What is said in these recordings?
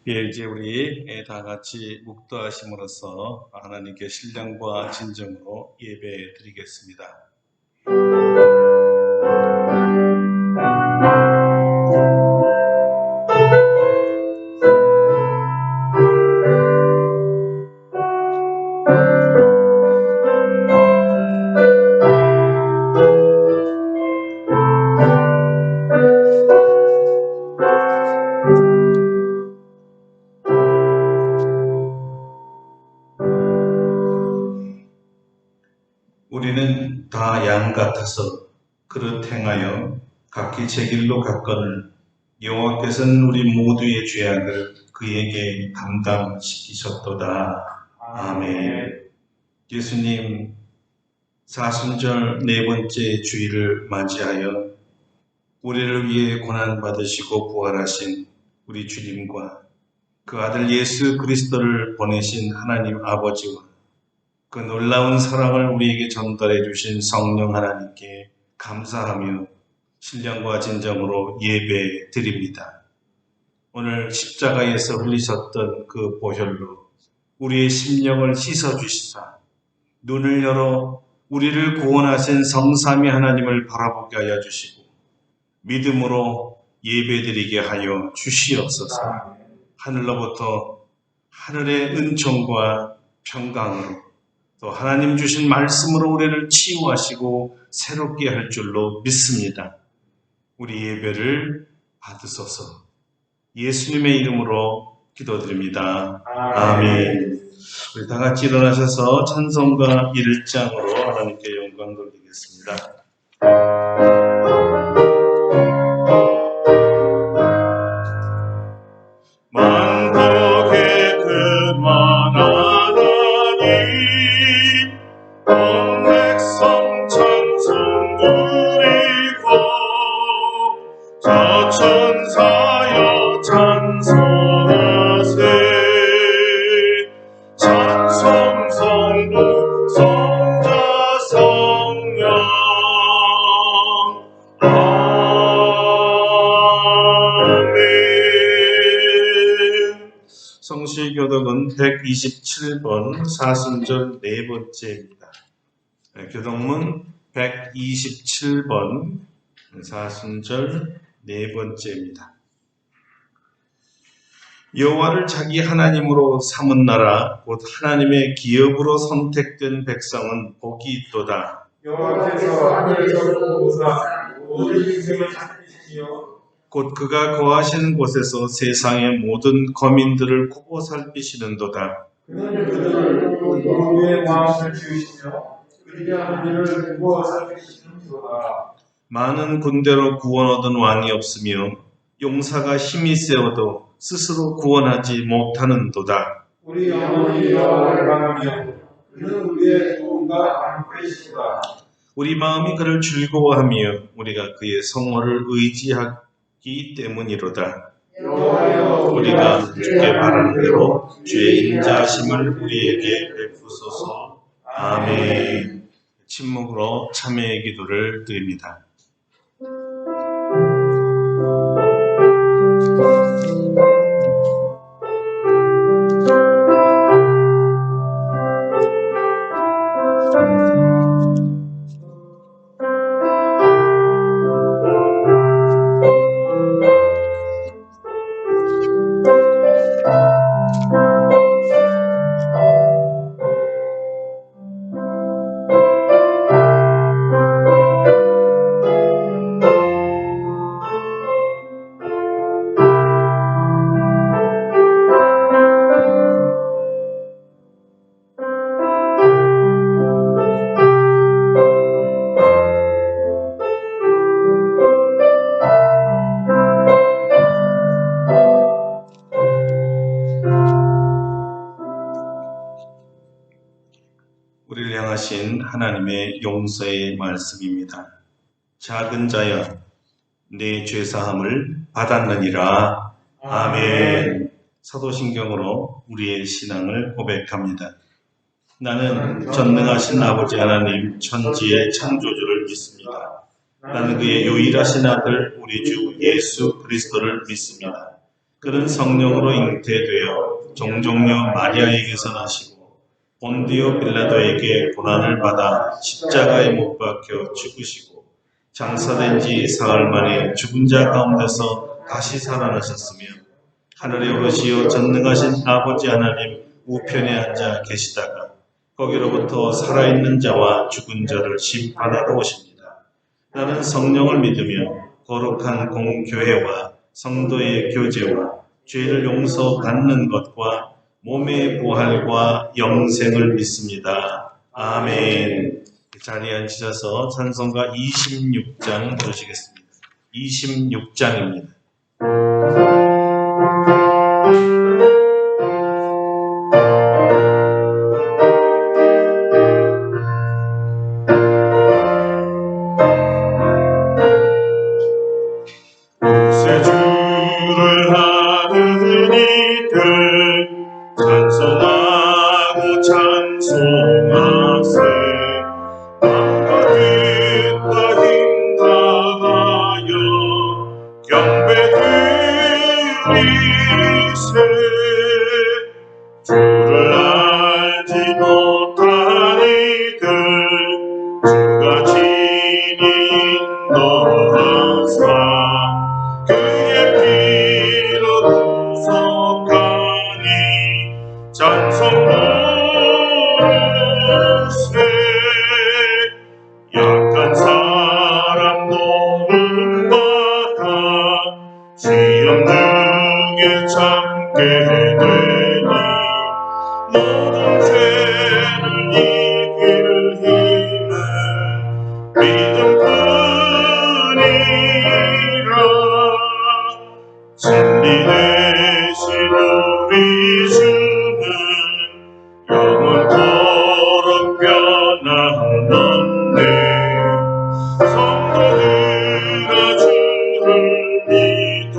예, 이제 우리 다 같이 묵도하심으로써 하나님께 신령과 진정으로 예배 드리겠습니다. 우리는 다 양 같아서 그릇 행하여 각기 제 길로 갔거늘 여호와께서는 우리 모두의 죄악을 그에게 담당시키셨도다. 아멘. 예수님 사순절 네 번째 주일을 맞이하여 우리를 위해 고난받으시고 부활하신 우리 주님과 그 아들 예수 그리스도를 보내신 하나님 아버지와 그 놀라운 사랑을 우리에게 전달해 주신 성령 하나님께 감사하며 신령과 진정으로 예배 드립니다. 오늘 십자가에서 흘리셨던 그 보혈로 우리의 심령을 씻어주시사 눈을 열어 우리를 구원하신 성삼위 하나님을 바라보게 하여 주시고 믿음으로 예배드리게 하여 주시옵소서. 하늘로부터 하늘의 은총과 평강으로 또 하나님 주신 말씀으로 우리를 치유하시고 새롭게 할 줄로 믿습니다. 우리 예배를 받으소서. 예수님의 이름으로 기도드립니다. 아멘. 우리 다 같이 일어나셔서 찬송가 1장으로 하나님께 영광 돌리겠습니다. 만국의 그만 하나님 온 백성 찬송 드리고 저 천사여 찬송하세 찬송 성부 성자 성령 아멘. 성시교독은 127번 사순절 네 번째입니다. 교독문 127번 사순절 네 번째입니다. 여호와를 자기 하나님으로 삼은 나라 곧 하나님의 기업으로 선택된 백성은 복이 있도다. 여호와께서 하늘에서 보사 모든 인생을 살피시며 곧 그가 거하시는 곳에서 세상의 모든 거민들을 보고 살피시는도다. 그는 그들을 노루의 마음을 지으시며 그리야 우리를 보고 살피시는도다. 많은 군대로 구원 얻은 왕이 없으며 용사가 힘이 세어도 스스로 구원하지 못하는도다. 우리 영혼이 여호와를 바라며 그는 우리의 도움과 방패이시도다. 우리 마음이 그를 즐거워하며 우리가 그의 성호를 의지하기 때문이로다. 여호와여 우리가 주께 바라는 대로 주의 인자하심을 우리에게 베푸소서. 아멘. 침묵으로 참회의 기도를 드립니다. 우리를 향하신 하나님의 용서의 말씀입니다. 작은 자여 내 죄사함을 받았느니라. 아멘. 사도신경으로 우리의 신앙을 고백합니다. 나는 전능하신 아버지 하나님 천지의 창조주를 믿습니다. 나는 그의 유일하신 아들 우리 주 예수 그리스도를 믿습니다. 그는 성령으로 잉태되어 종종녀 마리아에게서 나시고 본디오 빌라도에게 고난을 받아 십자가에 못 박혀 죽으시고 장사된 지 사흘 만에 죽은 자 가운데서 다시 살아나셨으며 하늘에 오르시어 전능하신 아버지 하나님 우편에 앉아 계시다가 거기로부터 살아있는 자와 죽은 자를 심판하러 오십니다. 나는 성령을 믿으며 거룩한 공교회와 성도의 교제와 죄를 용서받는 것과 몸의 부활과 영생을 믿습니다. 아멘. 자리에 앉으셔서 찬송가 26장 부르시겠습니다. 26장입니다. 주를 하는 이들 찬송하고 찬송하세 마음과 뜻과 힘 다하여 경배 드리세 주를 알지 못한 이들 주가 친히 인도하사 그의 피로 구속하니 찬송 부르세 약한 사람 도움받아 시험 중에 참게 되니 모든 죄를 이길 힘은 믿음뿐이라 진리 되신 우리 주는 영원토록 변함없네 성도들아 주를 믿어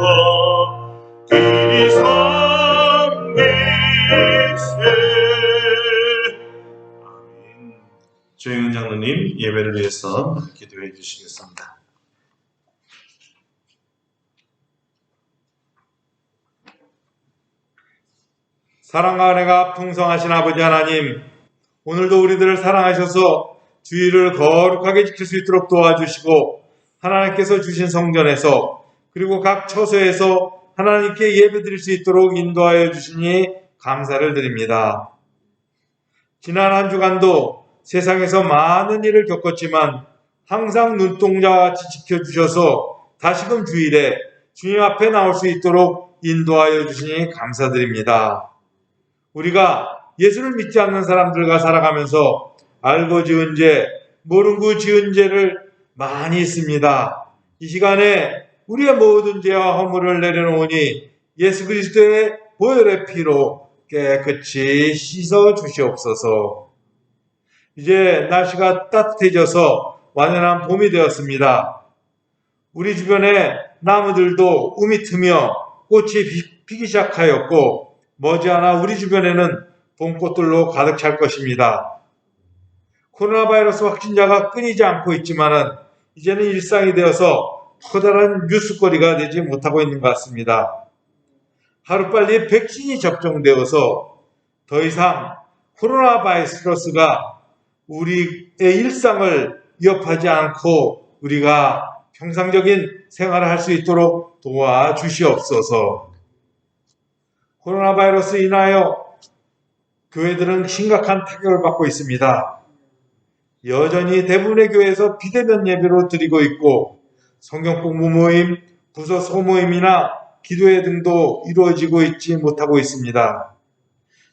길이 섬기세. 아멘. 조영은 장로님 예배를 위해서 기도해 주시겠습니다. 사랑과 은혜가 풍성하신 아버지 하나님, 오늘도 우리들을 사랑하셔서 주의를 거룩하게 지킬 수 있도록 도와주시고 하나님께서 주신 성전에서 그리고 각 처소에서 하나님께 예배드릴 수 있도록 인도하여 주시니 감사를 드립니다. 지난 한 주간도 세상에서 많은 일을 겪었지만 항상 눈동자같이 지켜주셔서 다시금 주일에 주님 앞에 나올 수 있도록 인도하여 주시니 감사드립니다. 우리가 예수를 믿지 않는 사람들과 살아가면서 알고 지은 죄, 모르고 지은 죄를 많이 있습니다. 이 시간에 우리의 모든 죄와 허물을 내려놓으니 예수 그리스도의 보혈의 피로 깨끗이 씻어 주시옵소서. 이제 날씨가 따뜻해져서 완연한 봄이 되었습니다. 우리 주변의 나무들도 움이 트며 꽃이 피기 시작하였고 머지않아 우리 주변에는 봄꽃들로 가득 찰 것입니다. 코로나 바이러스 확진자가 끊이지 않고 있지만은 이제는 일상이 되어서 커다란 뉴스거리가 되지 못하고 있는 것 같습니다. 하루빨리 백신이 접종되어서 더 이상 코로나 바이러스가 우리의 일상을 위협하지 않고 우리가 평상적인 생활을 할 수 있도록 도와주시옵소서. 코로나 바이러스 인하여 교회들은 심각한 타격을 받고 있습니다. 여전히 대부분의 교회에서 비대면 예배로 드리고 있고 성경 공부 모임, 부서 소모임이나 기도회 등도 이루어지고 있지 못하고 있습니다.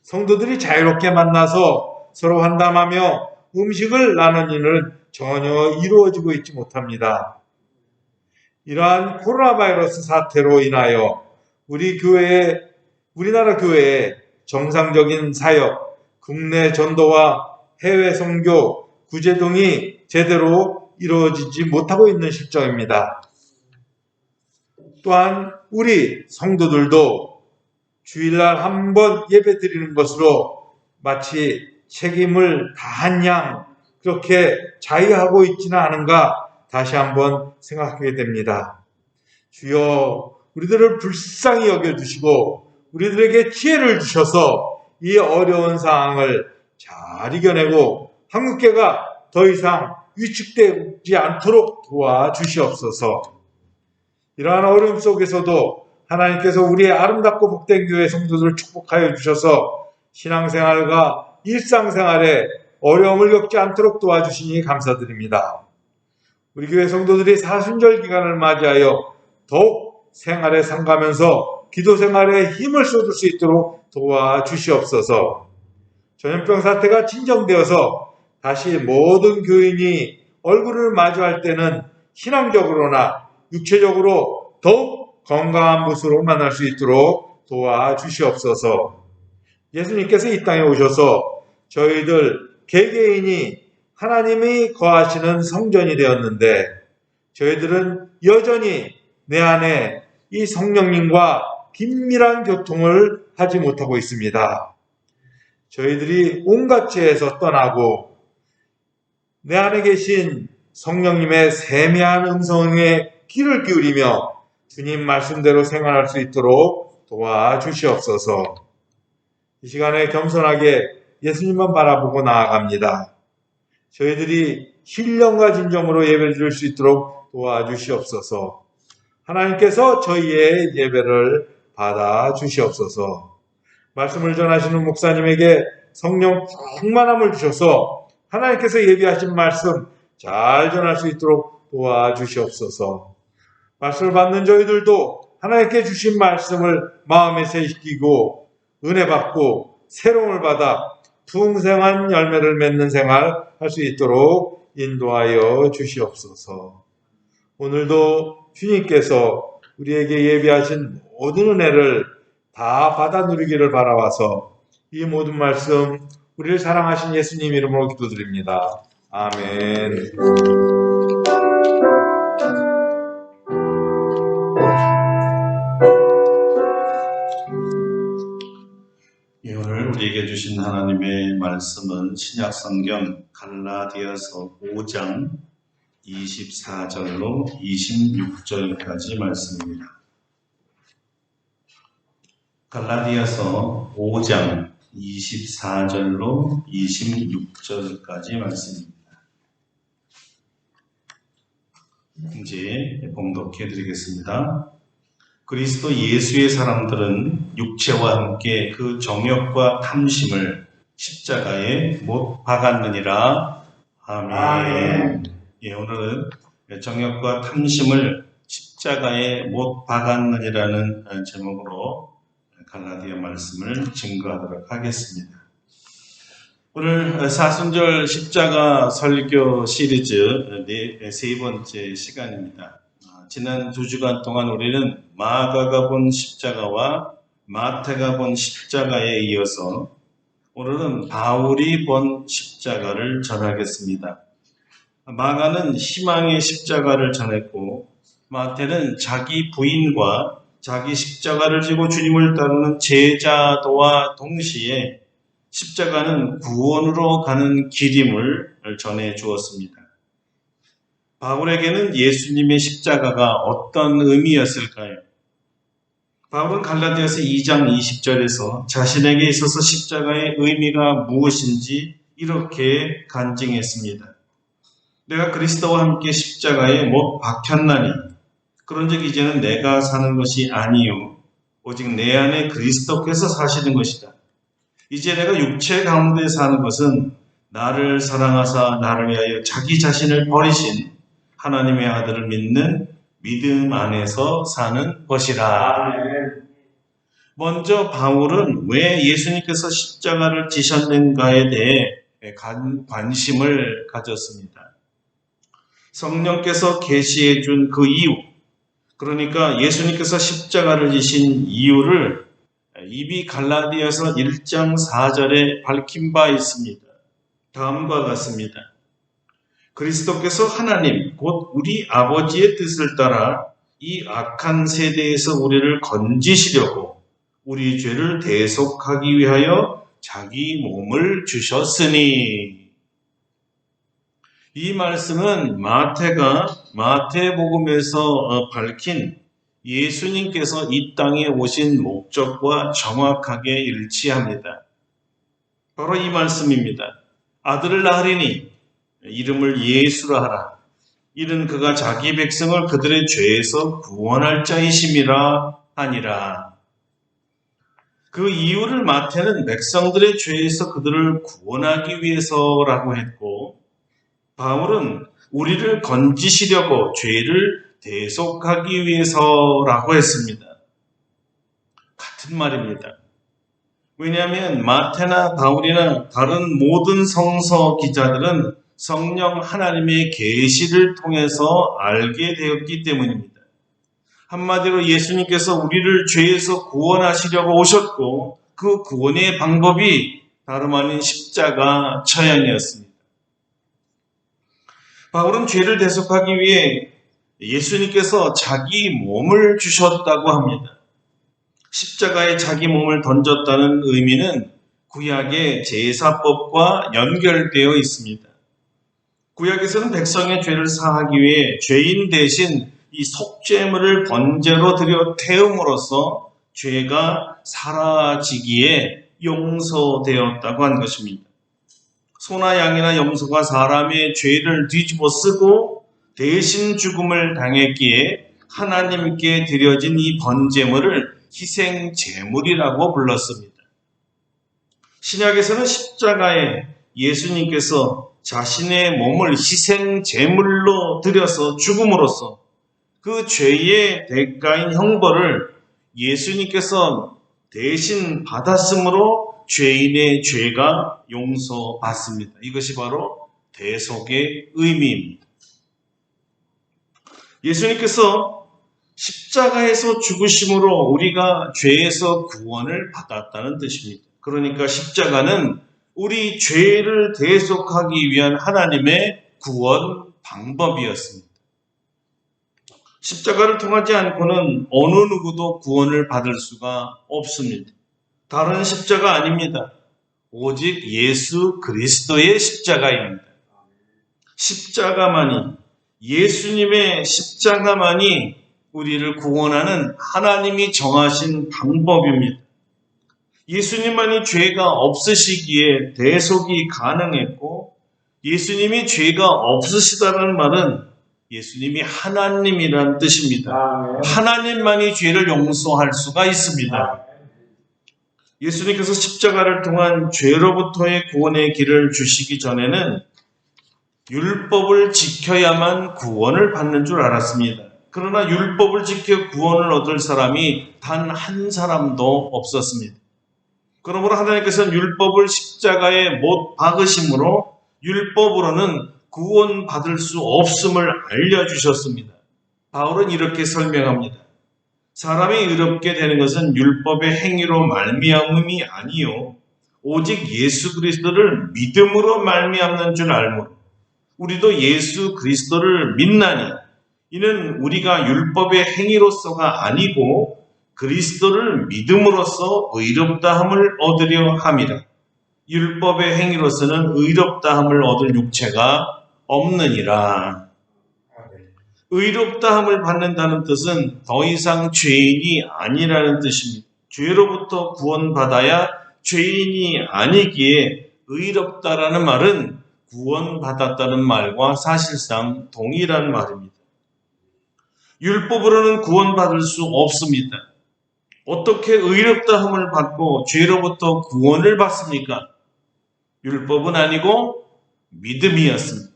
성도들이 자유롭게 만나서 서로 환담하며 음식을 나누는 일은 전혀 이루어지고 있지 못합니다. 이러한 코로나 바이러스 사태로 인하여 우리나라 교회의 정상적인 사역, 국내 전도와 해외 선교, 구제 등이 제대로 이루어지지 못하고 있는 실정입니다. 또한 우리 성도들도 주일날 한 번 예배 드리는 것으로 마치 책임을 다한 양 그렇게 자유하고 있지는 않은가 다시 한번 생각하게 됩니다. 주여, 우리들을 불쌍히 여겨주시고 우리들에게 지혜를 주셔서 이 어려운 상황을 잘 이겨내고 한국교회가 더 이상 위축되지 않도록 도와주시옵소서. 이러한 어려움 속에서도 하나님께서 우리의 아름답고 복된 교회 성도들을 축복하여 주셔서 신앙생활과 일상생활에 어려움을 겪지 않도록 도와주시니 감사드립니다. 우리 교회 성도들이 사순절 기간을 맞이하여 더욱 생활에 상가면서 기도 생활에 힘을 쏟을 수 있도록 도와주시옵소서. 전염병 사태가 진정되어서 다시 모든 교인이 얼굴을 마주할 때는 신앙적으로나 육체적으로 더욱 건강한 모습으로 만날 수 있도록 도와주시옵소서. 예수님께서 이 땅에 오셔서 저희들 개개인이 하나님이 거하시는 성전이 되었는데 저희들은 여전히 내 안에 이 성령님과 긴밀한 교통을 하지 못하고 있습니다. 저희들이 온갖 죄에서 떠나고 내 안에 계신 성령님의 세미한 음성에 귀를 기울이며 주님 말씀대로 생활할 수 있도록 도와주시옵소서. 이 시간에 겸손하게 예수님만 바라보고 나아갑니다. 저희들이 신령과 진정으로 예배를 드릴 수 있도록 도와주시옵소서. 하나님께서 저희의 예배를 받아주시옵소서. 말씀을 전하시는 목사님에게 성령 충만함을 주셔서 하나님께서 예비하신 말씀 잘 전할 수 있도록 도와주시옵소서. 말씀을 받는 저희들도 하나님께 주신 말씀을 마음에 새기고 은혜 받고 새로움을 받아 풍성한 열매를 맺는 생활 할 수 있도록 인도하여 주시옵소서. 오늘도 주님께서 우리에게 예비하신 모든 은혜를 다 받아 누리기를 바라와서 이 모든 말씀 우리를 사랑하신 예수님 이름으로 기도드립니다. 아멘. 오늘 우리에게 주신 하나님의 말씀은 신약성경 갈라디아서 5장 24절로 26절까지 말씀입니다. 갈라디아서 5장 24절로 26절까지 말씀입니다. 이제 봉독해 드리겠습니다. 그리스도 예수의 사람들은 육체와 함께 그 정욕과 탐심을 십자가에 못 박았느니라. 아멘. 예, 오늘은 정욕과 탐심을 십자가에 못 박았느니라는 제목으로 갈라디아 말씀을 증거하도록 하겠습니다. 오늘 사순절 십자가 설교 시리즈 세 번째 시간입니다. 지난 2주간 동안 우리는 마가가 본 십자가와 마태가 본 십자가에 이어서 오늘은 바울이 본 십자가를 전하겠습니다. 마가는 희망의 십자가를 전했고 마태는 자기 부인과 자기 십자가를 지고 주님을 따르는 제자도와 동시에 십자가는 구원으로 가는 길임을 전해 주었습니다. 바울에게는 예수님의 십자가가 어떤 의미였을까요? 바울은 갈라디아서 2장 20절에서 자신에게 있어서 십자가의 의미가 무엇인지 이렇게 간증했습니다. 내가 그리스도와 함께 십자가에 못 박혔나니 그런즉 이제는 내가 사는 것이 아니요 오직 내 안에 그리스도께서 사시는 것이다. 이제 내가 육체 가운데 사는 것은 나를 사랑하사 나를 위하여 자기 자신을 버리신 하나님의 아들을 믿는 믿음 안에서 사는 것이라. 먼저 바울은 왜 예수님께서 십자가를 지셨는가에 대해 관심을 가졌습니다. 성령께서 계시해 준 그 이유, 그러니까 예수님께서 십자가를 지신 이유를 이미 갈라디아서 1장 4절에 밝힌 바 있습니다. 다음과 같습니다. 그리스도께서 하나님 곧 우리 아버지의 뜻을 따라 이 악한 세대에서 우리를 건지시려고 우리 죄를 대속하기 위하여 자기 몸을 주셨으니. 이 말씀은 마태가 마태복음에서 밝힌 예수님께서 이 땅에 오신 목적과 정확하게 일치합니다. 바로 이 말씀입니다. 아들을 낳으리니 이름을 예수라 하라. 이는 그가 자기 백성을 그들의 죄에서 구원할 자이심이라 하니라. 그 이유를 마태는 백성들의 죄에서 그들을 구원하기 위해서라고 했고, 바울은 우리를 건지시려고 죄를 대속하기 위해서라고 했습니다. 같은 말입니다. 왜냐하면 마태나 바울이나 다른 모든 성서 기자들은 성령 하나님의 계시를 통해서 알게 되었기 때문입니다. 한마디로 예수님께서 우리를 죄에서 구원하시려고 오셨고 그 구원의 방법이 다름 아닌 십자가 처형이었습니다. 바울은 죄를 대속하기 위해 예수님께서 자기 몸을 주셨다고 합니다. 십자가에 자기 몸을 던졌다는 의미는 구약의 제사법과 연결되어 있습니다. 구약에서는 백성의 죄를 사하기 위해 죄인 대신 이 속죄물을 번제로 드려 태움으로써 죄가 사라지기에 용서되었다고 한 것입니다. 소나 양이나 염소가 사람의 죄를 뒤집어 쓰고 대신 죽음을 당했기에 하나님께 드려진 이 번제물을 희생 제물이라고 불렀습니다. 신약에서는 십자가에 예수님께서 자신의 몸을 희생 제물로 드려서 죽음으로써 그 죄의 대가인 형벌을 예수님께서 대신 받았으므로 죄인의 죄가 용서받습니다. 이것이 바로 대속의 의미입니다. 예수님께서 십자가에서 죽으심으로 우리가 죄에서 구원을 받았다는 뜻입니다. 그러니까 십자가는 우리 죄를 대속하기 위한 하나님의 구원 방법이었습니다. 십자가를 통하지 않고는 어느 누구도 구원을 받을 수가 없습니다. 다른 십자가 아닙니다. 오직 예수 그리스도의 십자가입니다. 십자가만이, 예수님의 십자가만이 우리를 구원하는 하나님이 정하신 방법입니다. 예수님만이 죄가 없으시기에 대속이 가능했고, 예수님이 죄가 없으시다는 말은 예수님이 하나님이라는 뜻입니다. 하나님만이 죄를 용서할 수가 있습니다. 예수님께서 십자가를 통한 죄로부터의 구원의 길을 주시기 전에는 율법을 지켜야만 구원을 받는 줄 알았습니다. 그러나 율법을 지켜 구원을 얻을 사람이 단 한 사람도 없었습니다. 그러므로 하나님께서는 율법을 십자가에 못 박으심으로 율법으로는 구원받을 수 없음을 알려주셨습니다. 바울은 이렇게 설명합니다. 사람이 의롭게 되는 것은 율법의 행위로 말미암음이 아니요 오직 예수 그리스도를 믿음으로 말미암는 줄 알므로 우리도 예수 그리스도를 믿나니 이는 우리가 율법의 행위로서가 아니고 그리스도를 믿음으로써 의롭다함을 얻으려 함이라. 율법의 행위로서는 의롭다함을 얻을 육체가 없느니라. 의롭다함을 받는다는 뜻은 더 이상 죄인이 아니라는 뜻입니다. 죄로부터 구원받아야 죄인이 아니기에 의롭다라는 말은 구원받았다는 말과 사실상 동일한 말입니다. 율법으로는 구원받을 수 없습니다. 어떻게 의롭다함을 받고 죄로부터 구원을 받습니까? 율법은 아니고 믿음이었습니다.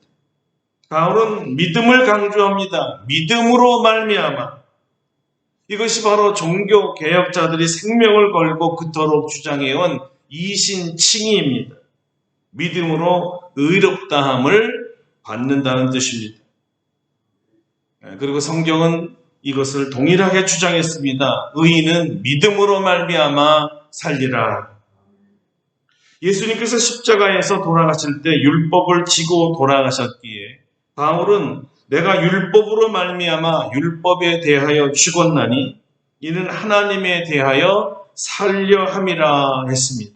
바울은 믿음을 강조합니다. 믿음으로 말미암아. 이것이 바로 종교 개혁자들이 생명을 걸고 그토록 주장해온 이신칭의입니다. 믿음으로 의롭다함을 받는다는 뜻입니다. 그리고 성경은 이것을 동일하게 주장했습니다. 의인은 믿음으로 말미암아 살리라. 예수님께서 십자가에서 돌아가실 때 율법을 지고 돌아가셨기에 바울은 내가 율법으로 말미암아 율법에 대하여 죽었나니 이는 하나님에 대하여 살려 함이라 했습니다.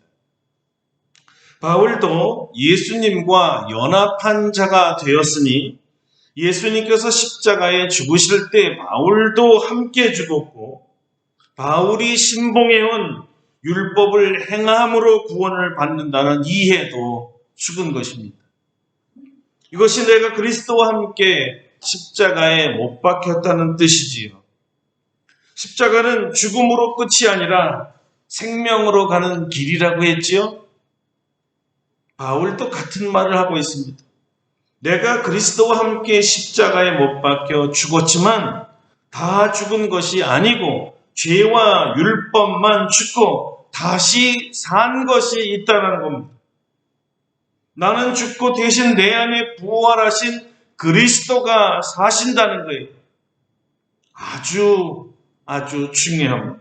바울도 예수님과 연합한 자가 되었으니 예수님께서 십자가에 죽으실 때 바울도 함께 죽었고 바울이 신봉해온 율법을 행함으로 구원을 받는다는 이해도 죽은 것입니다. 이것이 내가 그리스도와 함께 십자가에 못 박혔다는 뜻이지요. 십자가는 죽음으로 끝이 아니라 생명으로 가는 길이라고 했지요. 바울도 같은 말을 하고 있습니다. 내가 그리스도와 함께 십자가에 못 박혀 죽었지만 다 죽은 것이 아니고 죄와 율법만 죽고 다시 산 것이 있다는 겁니다. 나는 죽고 대신 내 안에 부활하신 그리스도가 사신다는 거예요. 아주 중요합니다.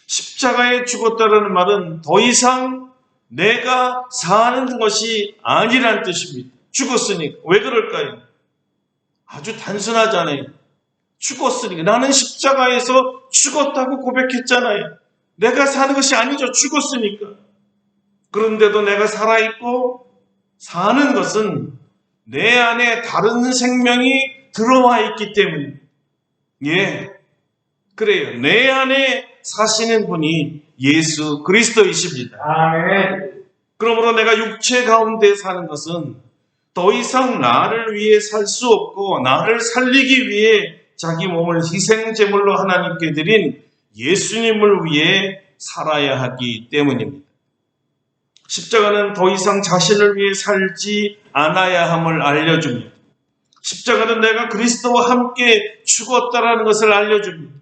십자가에 죽었다는 말은 더 이상 내가 사는 것이 아니란 뜻입니다. 죽었으니까. 왜 그럴까요? 아주 단순하잖아요. 죽었으니까. 나는 십자가에서 죽었다고 고백했잖아요. 내가 사는 것이 아니죠. 죽었으니까. 그런데도 내가 살아있고 사는 것은 내 안에 다른 생명이 들어와 있기 때문입니다. 예, 그래요. 내 안에 사시는 분이 예수 그리스도이십니다. 아멘. 그러므로 내가 육체 가운데 사는 것은 더 이상 나를 위해 살 수 없고 나를 살리기 위해 자기 몸을 희생제물로 하나님께 드린 예수님을 위해 살아야 하기 때문입니다. 십자가는 더 이상 자신을 위해 살지 않아야 함을 알려줍니다. 십자가는 내가 그리스도와 함께 죽었다라는 것을 알려줍니다.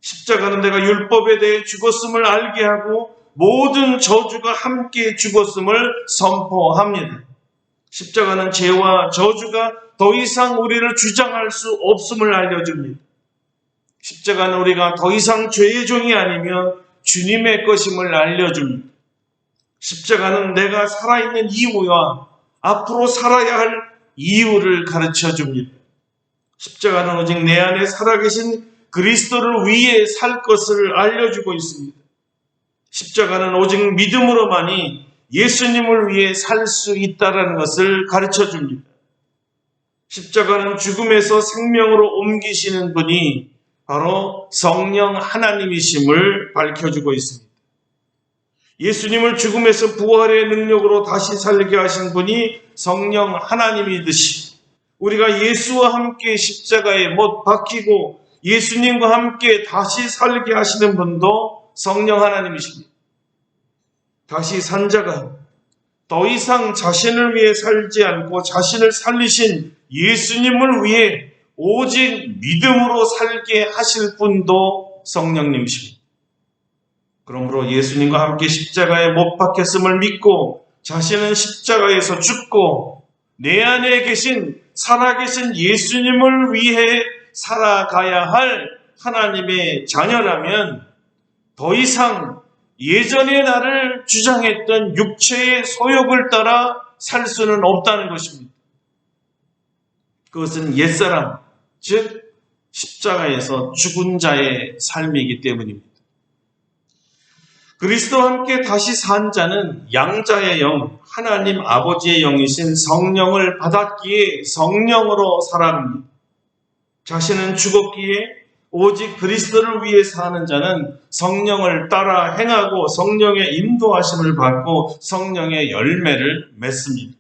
십자가는 내가 율법에 대해 죽었음을 알게 하고 모든 저주가 함께 죽었음을 선포합니다. 십자가는 죄와 저주가 더 이상 우리를 주장할 수 없음을 알려줍니다. 십자가는 우리가 더 이상 죄의 종이 아니며 주님의 것임을 알려줍니다. 십자가는 내가 살아있는 이유와 앞으로 살아야 할 이유를 가르쳐줍니다. 십자가는 오직 내 안에 살아계신 그리스도를 위해 살 것을 알려주고 있습니다. 십자가는 오직 믿음으로만이 예수님을 위해 살 수 있다는 것을 가르쳐줍니다. 십자가는 죽음에서 생명으로 옮기시는 분이 바로 성령 하나님이심을 밝혀주고 있습니다. 예수님을 죽음에서 부활의 능력으로 다시 살게 하신 분이 성령 하나님이듯이 우리가 예수와 함께 십자가에 못 박히고 예수님과 함께 다시 살게 하시는 분도 성령 하나님이십니다. 다시 산 자가 더 이상 자신을 위해 살지 않고 자신을 살리신 예수님을 위해 오직 믿음으로 살게 하실 분도 성령님이십니다. 그러므로 예수님과 함께 십자가에 못 박혔음을 믿고 자신은 십자가에서 죽고 내 안에 계신 살아계신 예수님을 위해 살아가야 할 하나님의 자녀라면 더 이상 예전에 나를 주장했던 육체의 소욕을 따라 살 수는 없다는 것입니다. 그것은 옛사람, 즉 십자가에서 죽은 자의 삶이기 때문입니다. 그리스도와 함께 다시 산 자는 양자의 영, 하나님 아버지의 영이신 성령을 받았기에 성령으로 살아갑니다. 자신은 죽었기에 오직 그리스도를 위해 사는 자는 성령을 따라 행하고 성령의 인도하심을 받고 성령의 열매를 맺습니다.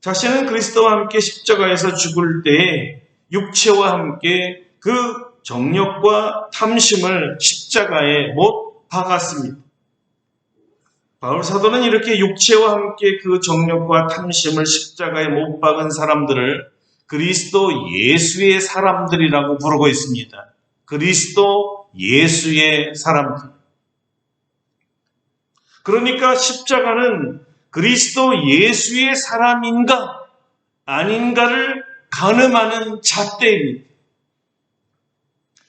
자신은 그리스도와 함께 십자가에서 죽을 때에 육체와 함께 그 정욕과 탐심을 십자가에 못 박았습니다. 바울 사도는 이렇게 육체와 함께 그 정욕과 탐심을 십자가에 못 박은 사람들을 그리스도 예수의 사람들이라고 부르고 있습니다. 그리스도 예수의 사람들. 그러니까 십자가는 그리스도 예수의 사람인가 아닌가를 가늠하는 잣대입니다.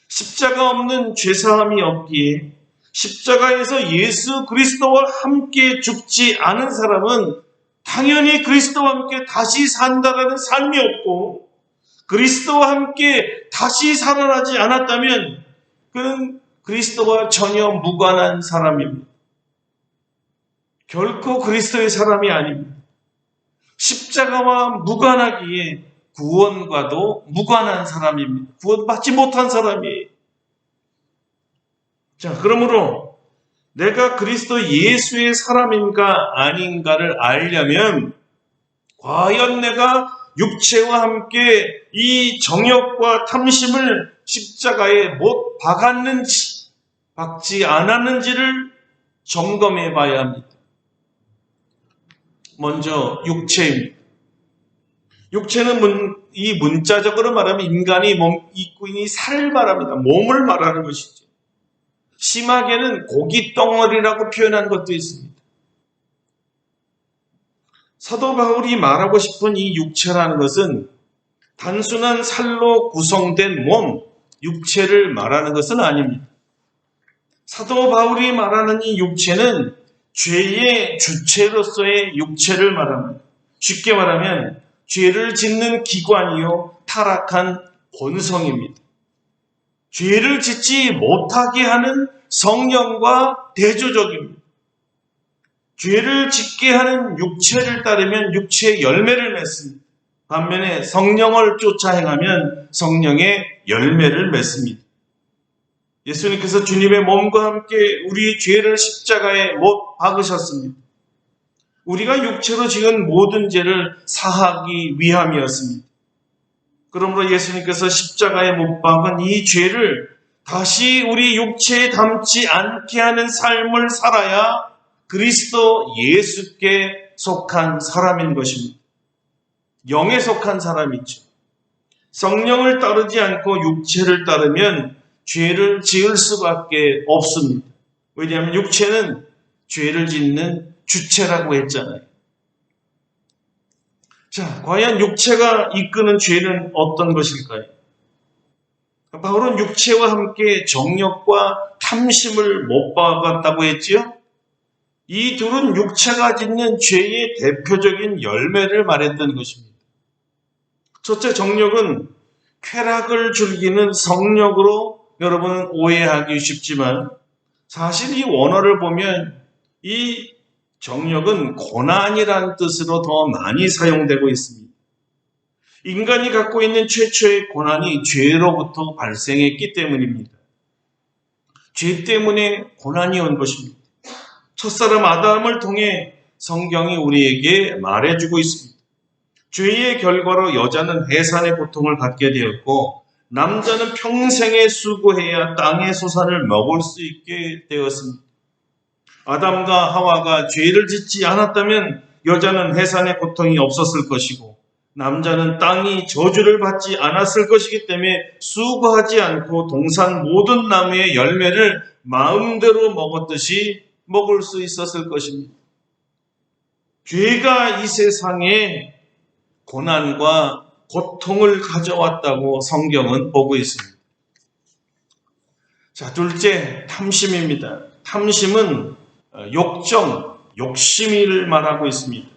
십자가 없는 죄사함이 없기에 십자가에서 예수 그리스도와 함께 죽지 않은 사람은 당연히 그리스도와 함께 다시 산다라는 삶이 없고 그리스도와 함께 다시 살아나지 않았다면 그는 그리스도와 전혀 무관한 사람입니다. 결코 그리스도의 사람이 아닙니다. 십자가와 무관하기에 구원과도 무관한 사람입니다. 구원받지 못한 사람이에요. 자, 그러므로 내가 그리스도 예수의 사람인가 아닌가를 알려면 과연 내가 육체와 함께 이 정욕과 탐심을 십자가에 못 박았는지, 박지 않았는지를 점검해 봐야 합니다. 먼저 육체입니다. 육체는 이 문자적으로 말하면 인간이 입고 있는 이 살을 말합니다. 몸을 말하는 것이죠. 심하게는 고기 덩어리라고 표현한 것도 있습니다. 사도 바울이 말하고 싶은 이 육체라는 것은 단순한 살로 구성된 몸, 육체를 말하는 것은 아닙니다. 사도 바울이 말하는 이 육체는 죄의 주체로서의 육체를 말합니다. 쉽게 말하면 죄를 짓는 기관이요 타락한 본성입니다. 죄를 짓지 못하게 하는 성령과 대조적입니다. 죄를 짓게 하는 육체를 따르면 육체의 열매를 맺습니다. 반면에 성령을 쫓아 행하면 성령의 열매를 맺습니다. 예수님께서 주님의 몸과 함께 우리의 죄를 십자가에 못 박으셨습니다. 우리가 육체로 지은 모든 죄를 사하기 위함이었습니다. 그러므로 예수님께서 십자가에 못 박은 이 죄를 다시 우리 육체에 담지 않게 하는 삶을 살아야 그리스도 예수께 속한 사람인 것입니다. 영에 속한 사람이죠. 성령을 따르지 않고 육체를 따르면 죄를 지을 수밖에 없습니다. 왜냐하면 육체는 죄를 짓는 주체라고 했잖아요. 자, 과연 육체가 이끄는 죄는 어떤 것일까요? 바울은 육체와 함께 정욕과 탐심을 못 박았다고 했지요? 이 둘은 육체가 짓는 죄의 대표적인 열매를 말했던 것입니다. 첫째, 정욕은 쾌락을 즐기는 성욕으로 여러분은 오해하기 쉽지만 사실 이 원어를 보면 이 정욕은 고난이란 뜻으로 더 많이 사용되고 있습니다. 인간이 갖고 있는 최초의 고난이 죄로부터 발생했기 때문입니다. 죄 때문에 고난이 온 것입니다. 첫사람 아담을 통해 성경이 우리에게 말해주고 있습니다. 죄의 결과로 여자는 해산의 고통을 받게 되었고 남자는 평생에 수고해야 땅의 소산을 먹을 수 있게 되었습니다. 아담과 하와가 죄를 짓지 않았다면 여자는 해산의 고통이 없었을 것이고 남자는 땅이 저주를 받지 않았을 것이기 때문에 수고하지 않고 동산 모든 나무의 열매를 마음대로 먹었듯이 먹을 수 있었을 것입니다. 죄가 이 세상에 고난과 고통을 가져왔다고 성경은 보고 있습니다. 자, 둘째, 탐심입니다. 탐심은 욕심을 말하고 있습니다.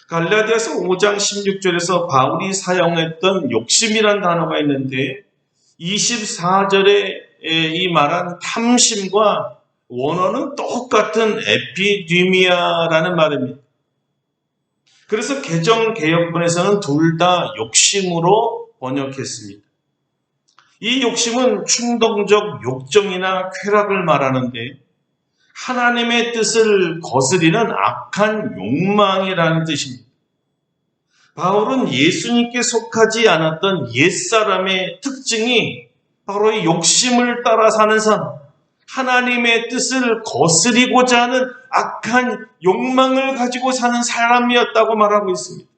갈라디아서 5장 16절에서 바울이 사용했던 욕심이란 단어가 있는데 24절에 이 말한 탐심과 원어는 똑같은 에피디미아라는 말입니다. 그래서 개정개혁본에서는 둘 다 욕심으로 번역했습니다. 이 욕심은 충동적 욕정이나 쾌락을 말하는데 하나님의 뜻을 거스리는 악한 욕망이라는 뜻입니다. 바울은 예수님께 속하지 않았던 옛사람의 특징이 바로 이 욕심을 따라 사는 삶, 하나님의 뜻을 거스리고자 하는 악한 욕망을 가지고 사는 사람이었다고 말하고 있습니다.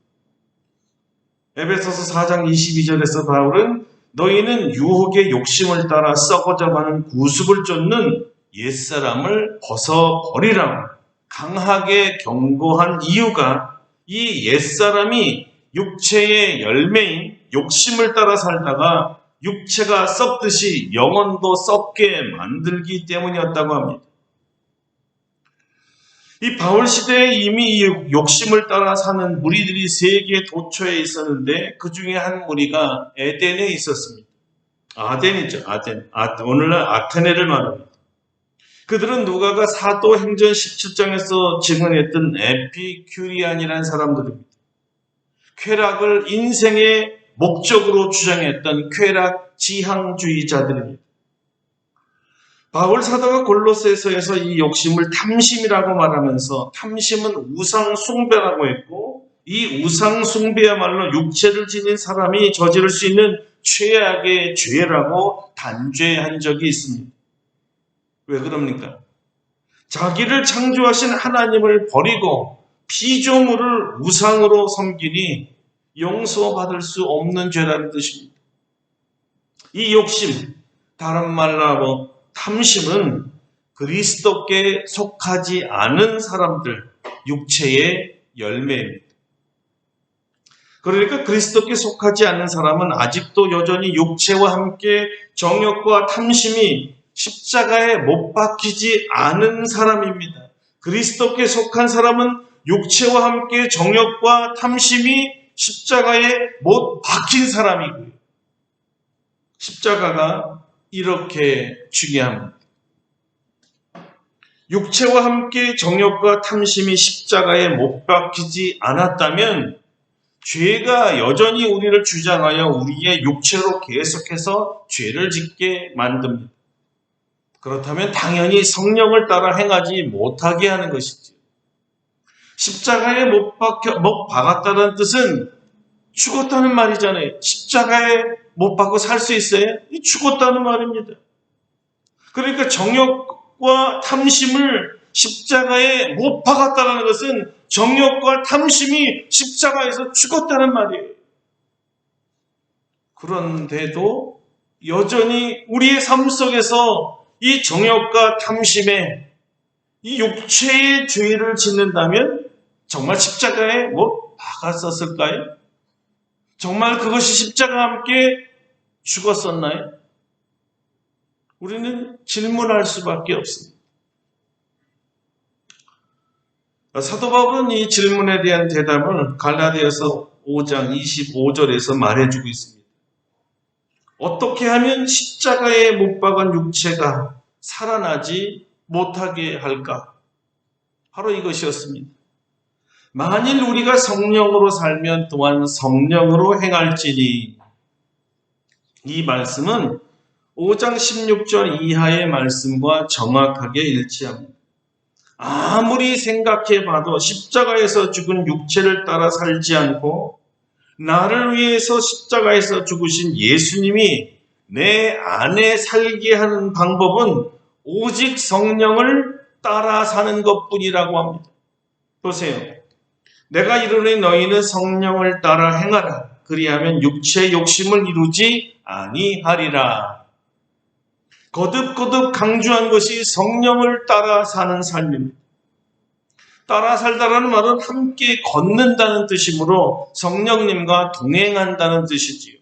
에베소서 4장 22절에서 바울은 너희는 유혹의 욕심을 따라 썩어져가는 구습을 쫓는 옛사람을 벗어버리라고 강하게 경고한 이유가 이 옛사람이 육체의 열매인 욕심을 따라 살다가 육체가 썩듯이 영혼도 썩게 만들기 때문이었다고 합니다. 이 바울 시대에 이미 이 욕심을 따라 사는 무리들이 세계 도처에 있었는데 그 중에 한 무리가 에덴에 있었습니다. 아덴이죠. 아덴. 오늘날 아테네를 말합니다. 그들은 누가가 사도행전 17장에서 증언했던 에피큐리안이라는 사람들입니다. 쾌락을 인생의 목적으로 주장했던 쾌락 지향주의자들입니다. 바울 사도가 골로새서에서 이 욕심을 탐심이라고 말하면서 탐심은 우상 숭배라고 했고, 이 우상 숭배야말로 육체를 지닌 사람이 저지를 수 있는 최악의 죄라고 단죄한 적이 있습니다. 왜 그럽니까? 자기를 창조하신 하나님을 버리고 피조물을 우상으로 섬기니 용서받을 수 없는 죄라는 뜻입니다. 이 욕심, 다른 말로 탐심은 그리스도께 속하지 않은 사람들, 육체의 열매입니다. 그러니까 그리스도께 속하지 않는 사람은 아직도 여전히 육체와 함께 정욕과 탐심이 십자가에 못 박히지 않은 사람입니다. 그리스도께 속한 사람은 육체와 함께 정욕과 탐심이 십자가에 못 박힌 사람이고요. 십자가가 이렇게 중요합니다. 육체와 함께 정욕과 탐심이 십자가에 못 박히지 않았다면 죄가 여전히 우리를 주장하여 우리의 육체로 계속해서 죄를 짓게 만듭니다. 그렇다면 당연히 성령을 따라 행하지 못하게 하는 것이죠. 십자가에 못 박았다는 뜻은 죽었다는 말이잖아요. 십자가에 못 박고 살 수 있어요? 죽었다는 말입니다. 그러니까 정욕과 탐심을 십자가에 못 박았다는 것은 정욕과 탐심이 십자가에서 죽었다는 말이에요. 그런데도 여전히 우리의 삶 속에서 이 정욕과 탐심에 이 육체의 죄를 짓는다면 정말 십자가에 못 박았었을까요? 정말 그것이 십자가와 함께 죽었었나요? 우리는 질문할 수밖에 없습니다. 사도 바울은 이 질문에 대한 대답을 갈라디아서 5장 25절에서 말해주고 있습니다. 어떻게 하면 십자가에 못 박은 육체가 살아나지 못하게 할까? 바로 이것이었습니다. 만일 우리가 성령으로 살면 또한 성령으로 행할지니. 이 말씀은 5장 16절 이하의 말씀과 정확하게 일치합니다. 아무리 생각해봐도 십자가에서 죽은 육체를 따라 살지 않고 나를 위해서 십자가에서 죽으신 예수님이 내 안에 살게 하는 방법은 오직 성령을 따라 사는 것뿐이라고 합니다. 보세요. 내가 이르노니 너희는 성령을 따라 행하라. 그리하면 육체의 욕심을 이루지 아니하리라. 거듭거듭 강조한 것이 성령을 따라 사는 삶입니다. 따라 살다라는 말은 함께 걷는다는 뜻이므로 성령님과 동행한다는 뜻이지요.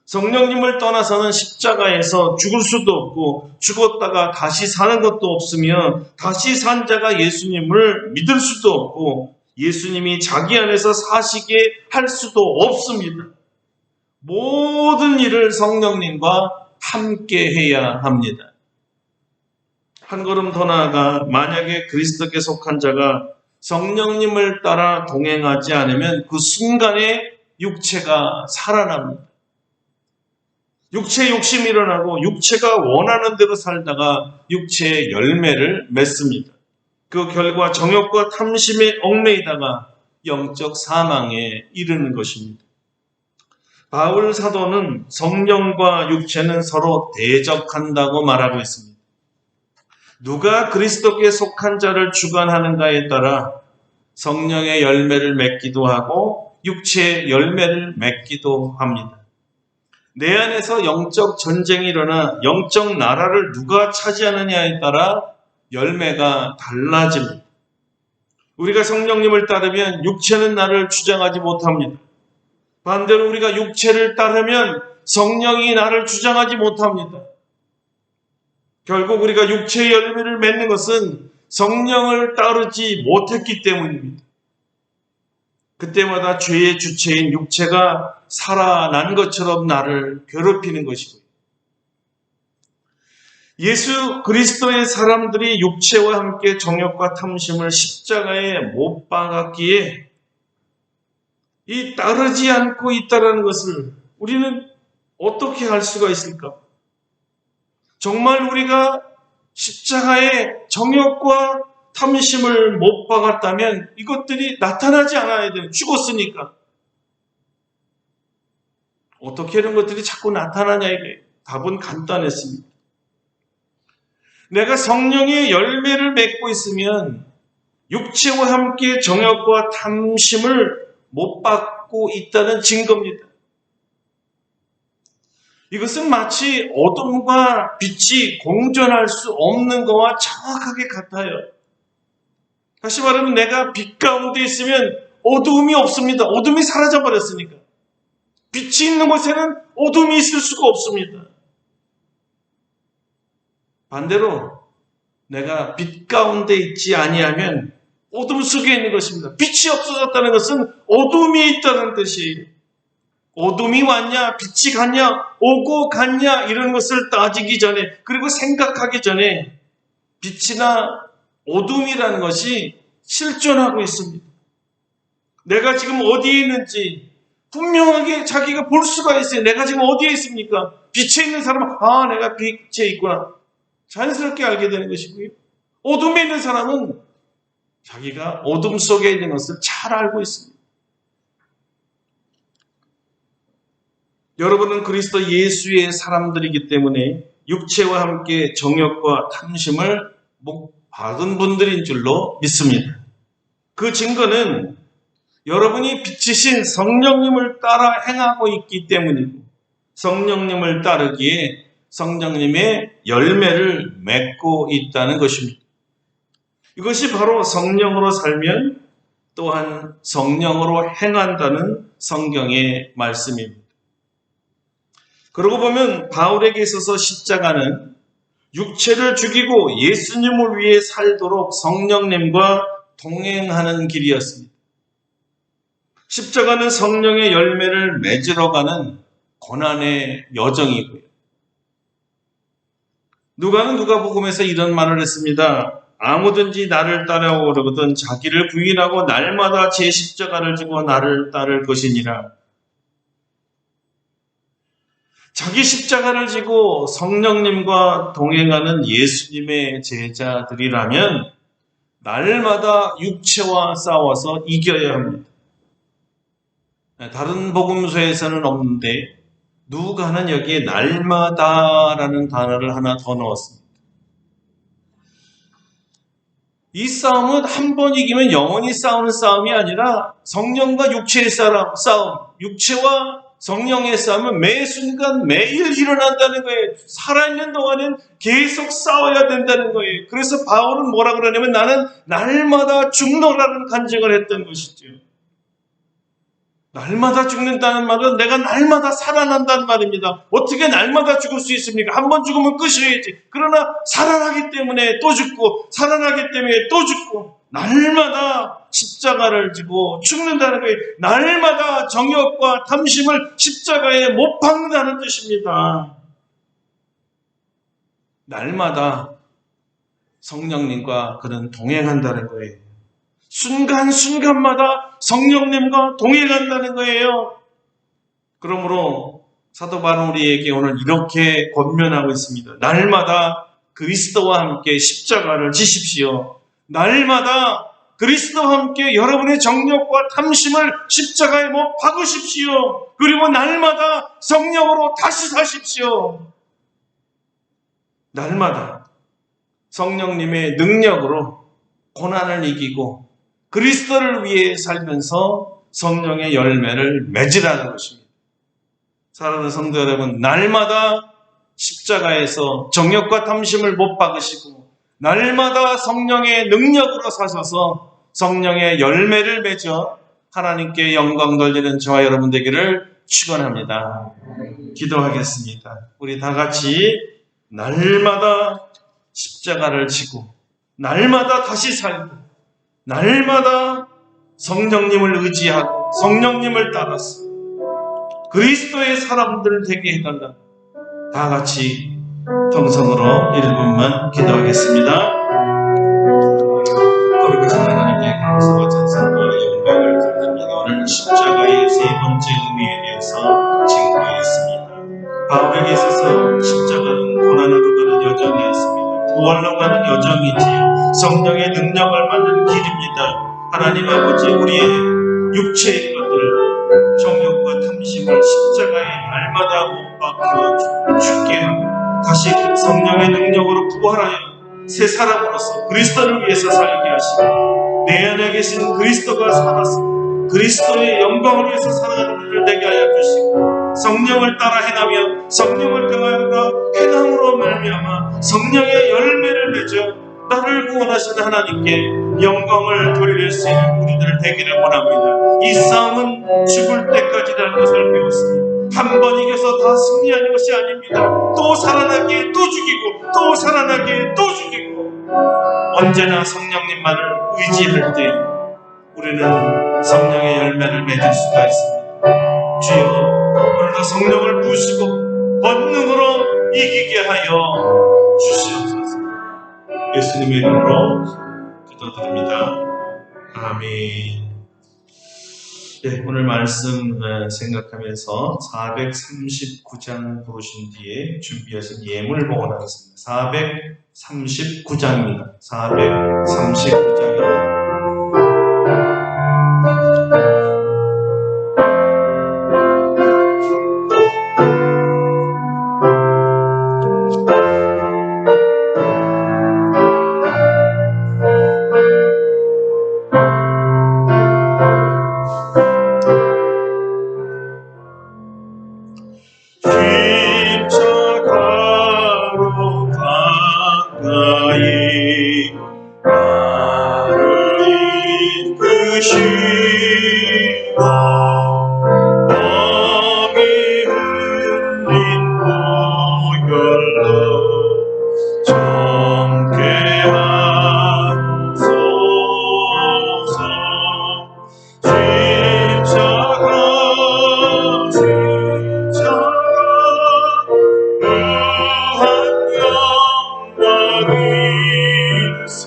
성령님을 떠나서는 십자가에서 죽을 수도 없고 죽었다가 다시 사는 것도 없으며 다시 산 자가 예수님을 믿을 수도 없고 예수님이 자기 안에서 사시게 할 수도 없습니다. 모든 일을 성령님과 함께 해야 합니다. 한 걸음 더 나아가 만약에 그리스도께 속한 자가 성령님을 따라 동행하지 않으면 그 순간에 육체가 살아납니다. 육체의 욕심이 일어나고 육체가 원하는 대로 살다가 육체의 열매를 맺습니다. 그 결과 정욕과 탐심에 얽매이다가 영적 사망에 이르는 것입니다. 바울 사도는 성령과 육체는 서로 대적한다고 말하고 있습니다. 누가 그리스도께 속한 자를 주관하는가에 따라 성령의 열매를 맺기도 하고 육체의 열매를 맺기도 합니다. 내 안에서 영적 전쟁이 일어나 영적 나라를 누가 차지하느냐에 따라 열매가 달라집니다. 우리가 성령님을 따르면 육체는 나를 주장하지 못합니다. 반대로 우리가 육체를 따르면 성령이 나를 주장하지 못합니다. 결국 우리가 육체의 열매를 맺는 것은 성령을 따르지 못했기 때문입니다. 그때마다 죄의 주체인 육체가 살아난 것처럼 나를 괴롭히는 것이고요. 예수 그리스도의 사람들이 육체와 함께 정욕과 탐심을 십자가에 못 박았기에 이 따르지 않고 있다는 것을 우리는 어떻게 할 수가 있을까? 정말 우리가 십자가의 정욕과 탐심을 못 박았다면 이것들이 나타나지 않아야 돼요. 죽었으니까. 어떻게 이런 것들이 자꾸 나타나냐 이거예요. 답은 간단했습니다. 내가 성령의 열매를 맺고 있으면 육체와 함께 정욕과 탐심을 못 받고 있다는 증거입니다. 이것은 마치 어둠과 빛이 공존할 수 없는 것과 정확하게 같아요. 다시 말하면 내가 빛 가운데 있으면 어둠이 없습니다. 어둠이 사라져버렸으니까. 빛이 있는 곳에는 어둠이 있을 수가 없습니다. 반대로 내가 빛 가운데 있지 아니하면 어둠 속에 있는 것입니다. 빛이 없어졌다는 것은 어둠이 있다는 뜻이에요. 어둠이 왔냐, 빛이 갔냐, 오고 갔냐 이런 것을 따지기 전에, 그리고 생각하기 전에 빛이나 어둠이라는 것이 실존하고 있습니다. 내가 지금 어디에 있는지 분명하게 자기가 볼 수가 있어요. 내가 지금 어디에 있습니까? 빛에 있는 사람은 내가 빛에 있구나. 자연스럽게 알게 되는 것이고요. 어둠에 있는 사람은 자기가 어둠 속에 있는 것을 잘 알고 있습니다. 여러분은 그리스도 예수의 사람들이기 때문에 육체와 함께 정욕과 탐심을 못 박은 분들인 줄로 믿습니다. 그 증거는 여러분이 빛이신 성령님을 따라 행하고 있기 때문이고, 성령님을 따르기에 성령님의 열매를 맺고 있다는 것입니다. 이것이 바로 성령으로 살면 또한 성령으로 행한다는 성경의 말씀입니다. 그러고 보면 바울에게 있어서 십자가는 육체를 죽이고 예수님을 위해 살도록 성령님과 동행하는 길이었습니다. 십자가는 성령의 열매를 맺으러 가는 고난의 여정이고요. 누가는 누가복음에서 이런 말을 했습니다. 아무든지 나를 따라오려거든 자기를 부인하고 날마다 제 십자가를 지고 나를 따를 것이니라. 자기 십자가를 지고 성령님과 동행하는 예수님의 제자들이라면 날마다 육체와 싸워서 이겨야 합니다. 다른 복음서에서는 없는데 누가는 여기에 날마다라는 단어를 하나 더 넣었습니다. 이 싸움은 한 번 이기면 영원히 싸우는 싸움이 아니라 성령과 육체의 싸움, 육체와 성령의 싸움은 매 순간 매일 일어난다는 거예요. 살아있는 동안은 계속 싸워야 된다는 거예요. 그래서 바울은 뭐라 그러냐면 나는 날마다 죽노라는 간증을 했던 것이죠. 날마다 죽는다는 말은 내가 날마다 살아난다는 말입니다. 어떻게 날마다 죽을 수 있습니까? 한 번 죽으면 끝이어야지. 그러나 살아나기 때문에 또 죽고 살아나기 때문에 또 죽고 날마다 십자가를 지고 죽는다는 거예요. 날마다 정욕과 탐심을 십자가에 못 박는다는 뜻입니다. 날마다 성령님과 그는 동행한다는 거예요. 순간순간마다 성령님과 동행한다는 거예요. 그러므로 사도 바울은 우리에게 오늘 이렇게 권면하고 있습니다. 날마다 그리스도와 함께 십자가를 지십시오. 날마다 그리스도와 함께 여러분의 정욕과 탐심을 십자가에 못 박으십시오. 그리고 날마다 성령으로 다시 사십시오. 날마다 성령님의 능력으로 고난을 이기고 그리스도를 위해 살면서 성령의 열매를 맺으라는 것입니다. 사랑하는 성도 여러분, 날마다 십자가에서 정욕과 탐심을 못 박으시고 날마다 성령의 능력으로 사셔서 성령의 열매를 맺어 하나님께 영광 돌리는 저와 여러분 되기를 축원합니다. 기도하겠습니다. 우리 다 같이 날마다 십자가를 지고 날마다 다시 살고 날마다 성령님을 의지하고 성령님을 따라서 그리스도의 사람들 되게 해달라. 다 같이 통성으로 1분만 기도하겠습니다. 거룩하신 하나님께 감사와 찬송과 영광을 드립니다. 오늘 십자가의 과정이지 성령의 능력을 받는 길입니다. 하나님 아버지, 우리의 육체의 것들, 정욕과 탐심을 십자가에 날마다 못 박혀 죽게 하고 다시 성령의 능력으로 부활하여 새 사람으로서 그리스도를 위해서 살게 하시고 내 안에 계신 그리스도가 살아서 그리스도의 영광을 위해서 살아가는 우리를 되게 하여 주시고 성령을 따라 행하며 성령을 따라 행함으로 말미암아 성령의 열매를 맺어 나를 구원하신 하나님께 영광을 돌릴 수 있는 우리들 되기를 원합니다. 이 싸움은 죽을 때까지라는 것을 배웠습니다. 한 번 이겨서 다 승리하는 것이 아닙니다. 또 살아나기에 또 죽이고 또 살아나기에 또 죽이고 언제나 성령님만을 의지할 때 우리는 성령의 열매를 맺을 수가 있습니다. 주여, 오늘도 성령을 부으시고 본능으로 이기게 하여 주시옵소서. 예수님의 이름으로 기도드립니다. 아멘. 네, 오늘 말씀 생각하면서 439장 보신 뒤에 준비하신 예물 봉헌하겠습니다. 439장입니다. 439장입니다. 십자가로 가까이 나를 이끄시고 마음이 흘린 보혈로 정케 하소서. 십자가 무한 영광일세.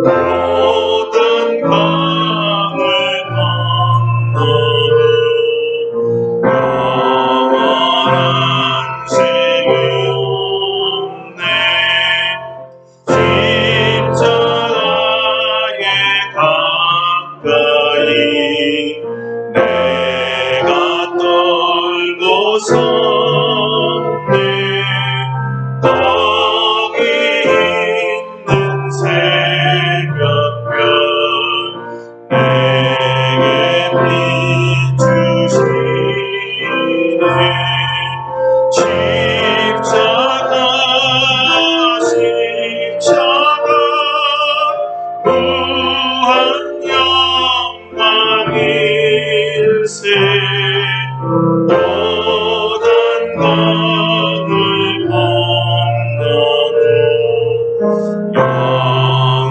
모든 강을 건너는 영원한 시온네. 십자가에 가까이 내가 떨고 섰네. 거기 있는 새벽별 내게 비추시네. 십자가 무한 영광일세. 모든 강을 건너는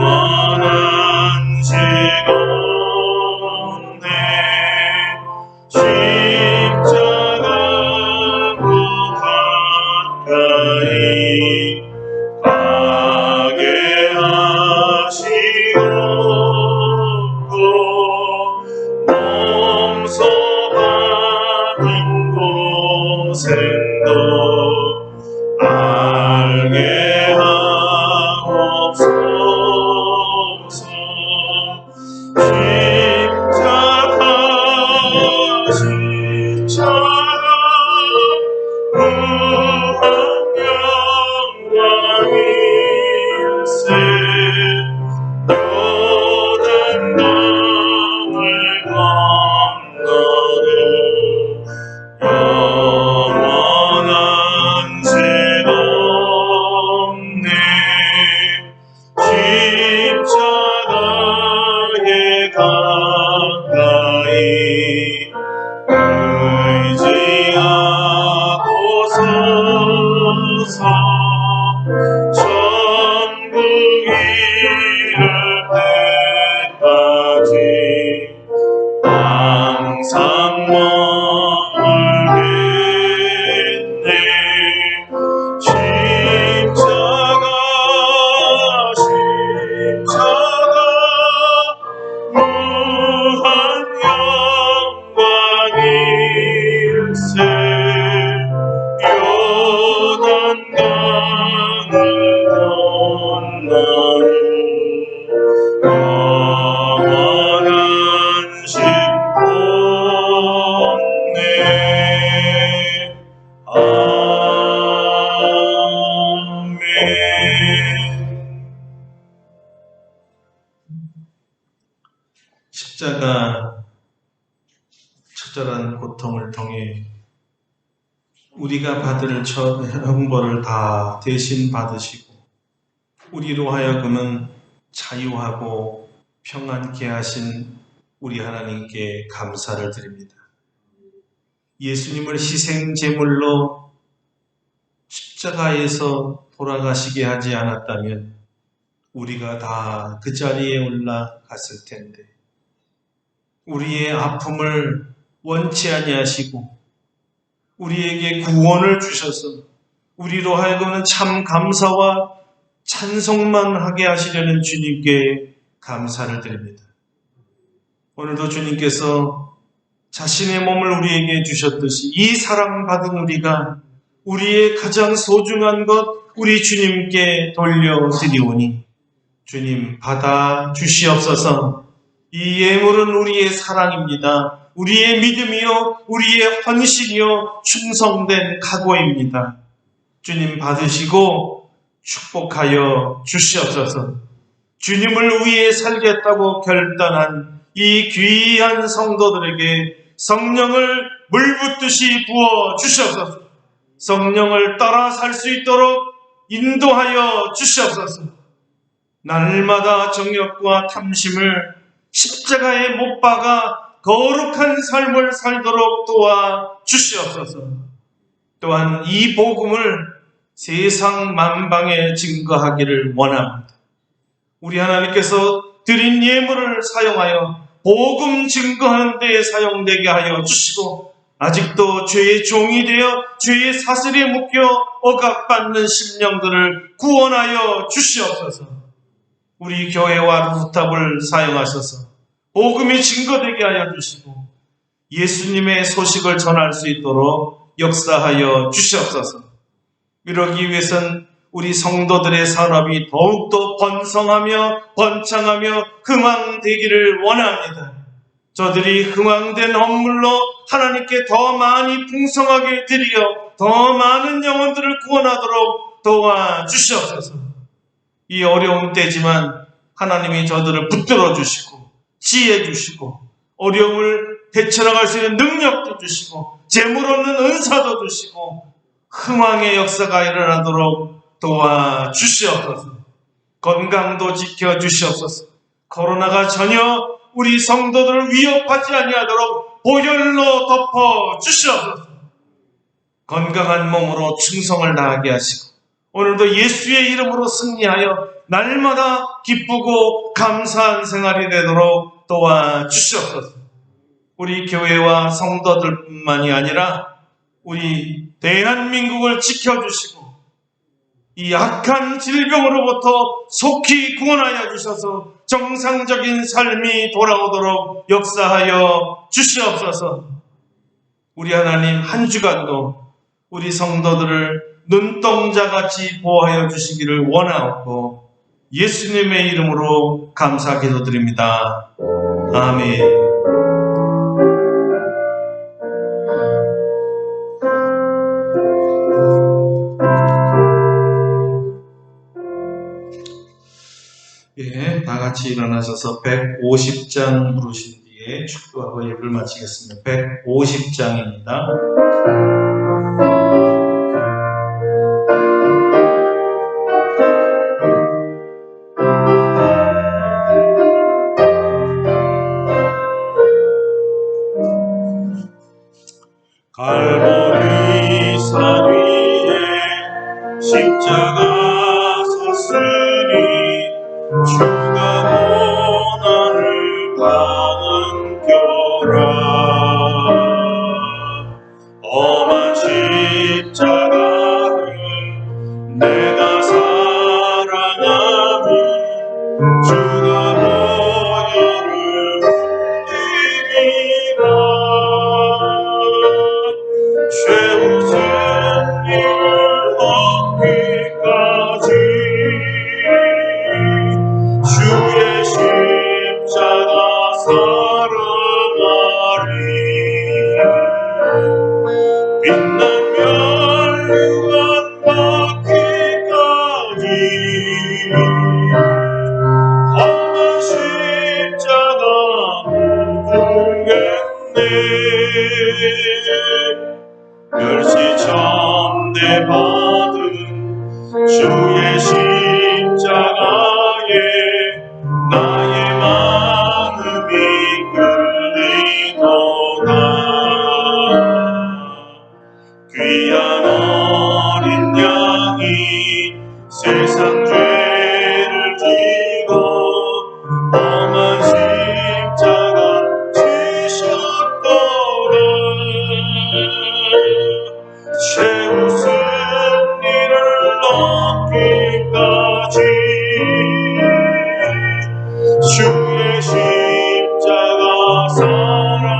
영원한 시온네. 십자가로 가까이 가게 하시옵고 몸소 받은 고생도 알게 하옵소서. 십자가 무한 영광일세. 모든 강을 건너는 영원한 시온네. 십자가에 가까이 의지하고 서서 천국 이를 때까지 항상 머물겠네. 십자가 무한 영광일세. 요단강을 건너는 영원한 심판네. 아멘. 십자가 처절한 고통을 통해 우리가 받을 형벌을 다 대신 받으시고 우리로 하여금은 자유하고 평안케 하신 우리 하나님께 감사를 드립니다. 예수님을 희생제물로 십자가에서 돌아가시게 하지 않았다면 우리가 다 그 자리에 올라갔을 텐데, 우리의 아픔을 원치 아니하시고 우리에게 구원을 주셔서 우리로 하여금은 참 감사와 찬송만 하게 하시려는 주님께 감사를 드립니다. 오늘도 주님께서 자신의 몸을 우리에게 주셨듯이 이 사랑받은 우리가 우리의 가장 소중한 것 우리 주님께 돌려드리오니 주님 받아 주시옵소서. 이 예물은 우리의 사랑입니다. 우리의 믿음이요, 우리의 헌신이요, 충성된 각오입니다. 주님 받으시고 축복하여 주시옵소서. 주님을 위해 살겠다고 결단한 이 귀한 성도들에게 성령을 물붓듯이 부어 주시옵소서. 성령을 따라 살 수 있도록 인도하여 주시옵소서. 날마다 정욕과 탐심을 십자가에 못 박아 거룩한 삶을 살도록 도와 주시옵소서. 또한 이 복음을 세상 만방에 증거하기를 원합니다. 우리 하나님께서 드린 예물을 사용하여 복음 증거하는 데에 사용되게 하여 주시고, 아직도 죄의 종이 되어 죄의 사슬에 묶여 억압받는 심령들을 구원하여 주시옵소서. 우리 교회와 루프탑을 사용하셔서 복음이 증거되게 하여 주시고 예수님의 소식을 전할 수 있도록 역사하여 주시옵소서. 이러기 위해선 우리 성도들의 산업이 더욱더 번성하며 번창하며 흥왕되기를 원합니다. 저들이 흥왕된 헌물로 하나님께 더 많이 풍성하게 드리어 더 많은 영혼들을 구원하도록 도와주시옵소서. 이 어려운 때지만 하나님이 저들을 붙들어 주시고 지혜 주시고 어려움을 헤쳐나갈 수 있는 능력도 주시고 재물 얻는 은사도 주시고 흥왕의 역사가 일어나도록 도와주시옵소서. 건강도 지켜주시옵소서. 코로나가 전혀 우리 성도들을 위협하지 아니하도록 보혈로 덮어주시옵소서. 건강한 몸으로 충성을 다하게 하시고 오늘도 예수의 이름으로 승리하여 날마다 기쁘고 감사한 생활이 되도록 도와주시옵소서. 우리 교회와 성도들뿐만이 아니라 우리 대한민국을 지켜주시고 이 악한 질병으로부터 속히 구원하여 주셔서 정상적인 삶이 돌아오도록 역사하여 주시옵소서. 우리 하나님 한 주간도 우리 성도들을 눈동자같이 보호하여 주시기를 원하옵고 예수님의 이름으로 감사 기도드립니다. 아멘. 예, 다 같이 일어나셔서 150장 부르신 뒤에 축도하고 예배를 마치겠습니다. 150장입니다. 갈보리 산 위에 십자가 섰으니 주가 고난을 당한교라. 험한 십자가를 내가 사랑하니 주가 보혈을 흘리리라. 최후 승리를 얻기까지 주의 십자가에 나의 마음이 끌리도다. 귀한 어린 양이 세상 죄를 지고 험한 십자가 지셨도다. 최후 승리를 얻기까지 주의 십자가 사랑하리.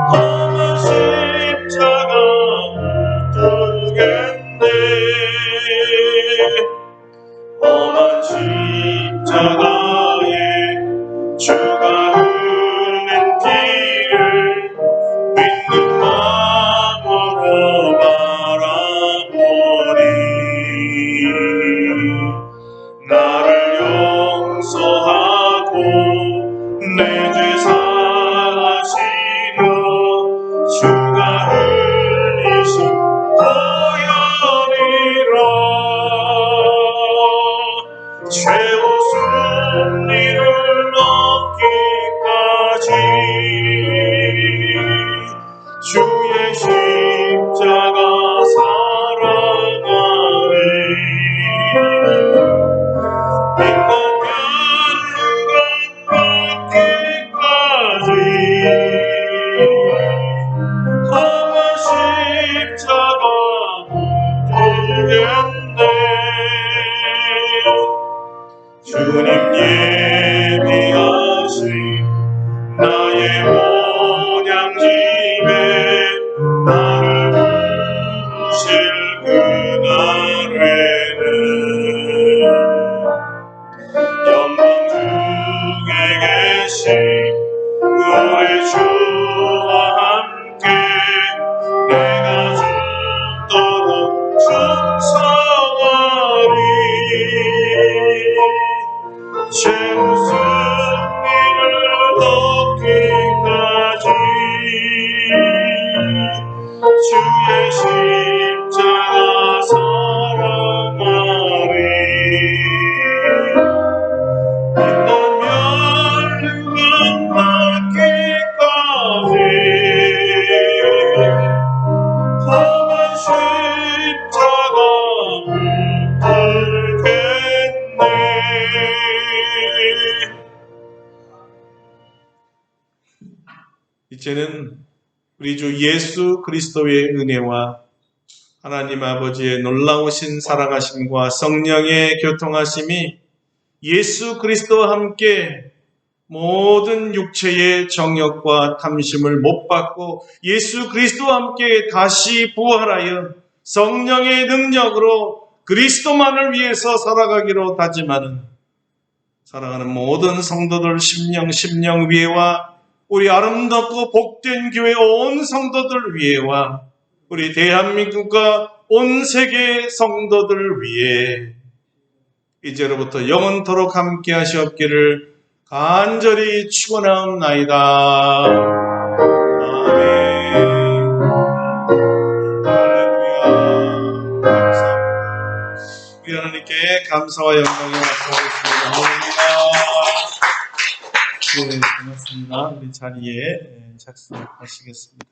험한 십자가 두겠네. 험한 십자가에 주가 흘린 피를 믿는 마음으로 바라보니 나를 용서하고 내 죄 사하시려 주가 흘리신 보혈이라. 최후 승리를 얻기까지 주의 십자가 사랑하리. 빛난 면류관 받기까지 험한 십자가 두겠네. 주님 예비하신 나의 온양집에 나를 부르실 그날에는 영광 중에 계신 우리 주와 함께 내가 죽도록 충성하리. 최후 승리를 얻기까지 주의 십자가 사랑하리. 빛난 면류관 받기까지 험한 십자가 붙들겠네. 이제는 우리 주 예수 그리스도의 은혜와 하나님 아버지의 놀라우신 사랑하심과 성령의 교통하심이 예수 그리스도와 함께 모든 육체의 정욕과 탐심을 못 받고 예수 그리스도와 함께 다시 부활하여 성령의 능력으로 그리스도만을 위해서 살아가기로 다짐하는 사랑하는 모든 성도들 심령 위에와 우리 아름답고 복된 교회 온 성도들 위에와 우리 대한민국과 온 세계 성도들 위해 이제로부터 영원토록 함께 하시옵기를 간절히 축원하옵나이다. 아멘. 할렐루야. 감사합니다. 우리 하나님께 감사와 영광을 앞서겠습니다. 할렐루야. 네, 고맙습니다. 우리 자리에 착석하시겠습니다.